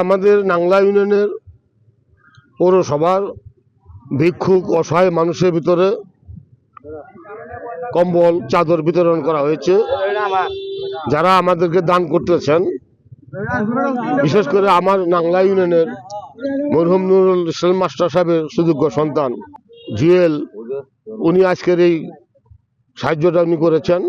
আমাদের নাংলা ইউনিয়নের পৌরসভার ভিক্ষুক অসহায় মানুষের ভিতরে কম্বল চাদর বিতরণ করা হয়েছে। যারা আমাদেরকে দান করতেছেন, বিশেষ করে আমার নাংলা ইউনিয়নের মরহুম নুরুল ইসলাম মাস্টার সাহেবের সুযোগ্য সন্তান জুয়েল, উনি আজকের এই সাহায্যটা উনি করেছেন।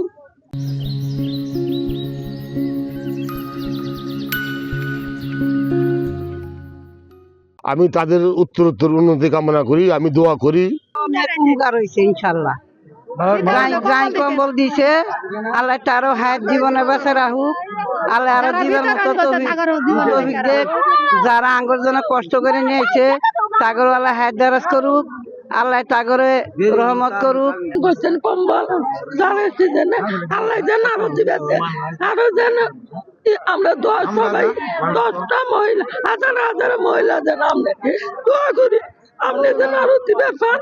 আমি তাদের উত্তরোত্তর উন্নতি কামনা করি, আমি দোয়া করি। ইনশাল্লাহ গাই কম্বল দিছে, আল্লাহ তারও হায়াত জীবনে বেঁচে রাখুক, আল্লাহ আরো দিবের মতো তৌফিক দেখ। যারা আঙ্গুর জন্য কষ্ট করে নিয়েছে তাগর আল্লাহ হায়াত দারাজ করুক, আল্লাহ তাগরে রহমত করুক। কম্বল জানাইছে যেন আল্লাহ যেন আরো দিবে, আরো যেন আমরা সবাই 10টা মহিলা, হাজার হাজার মহিলা যেন আমরা দোয়া করি, আপনি যেন আরো দিবে পান।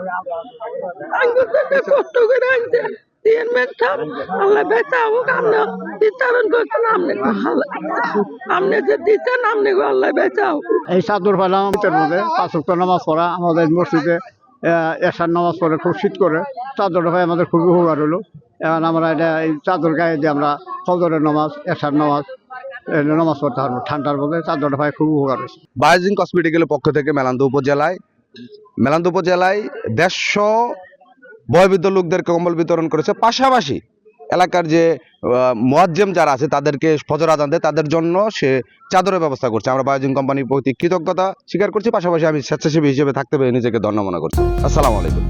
আঙ্গুর জন্য কষ্ট করে আনছে আল্লাহ বেচা হোক, আমরা বিতরণ করছেন আপনি যে দিচ্ছেন আপনি আল্লাহ বেচা হোক। এই চাদর পাইলাম মধ্যে 5 ওয়াক্ত নামাজ পড়া, আমাদের মসজিদে এশার নামাজ পড়ে খুব শীত করে, চাদরটা পাই আমাদের খুবই উপকার হলো। এখন আমরা এটা এই চাদর গায়ে দিয়ে আমরা ফজরের নামাজ, এশার নামাজ পড়তে পারবো। ঠান্ডার মধ্যে চাদরটা পাই খুব উপকার হয়েছে। বায়োজিন কসমেটিক্যালের পক্ষ থেকে মেলান্দহ উপজেলায় 150 বয়োবৃদ্ধ লোকদেরকে কম্বল বিতরণ করেছে। পাশাপাশি এলাকার যে মুয়াজ্জেম যারা আছে তাদেরকে ফজর আজান দেয়, তাদের জন্য সে চাদরের ব্যবস্থা করছে। আমরা বায়োজিন কোম্পানির প্রতি কৃতজ্ঞতা স্বীকার করছি, পাশাপাশি আমি স্বেচ্ছাসেবী হিসেবে থাকতে পেরে নিজেকে ধন্য মনে করছি। আসসালামু আলাইকুম।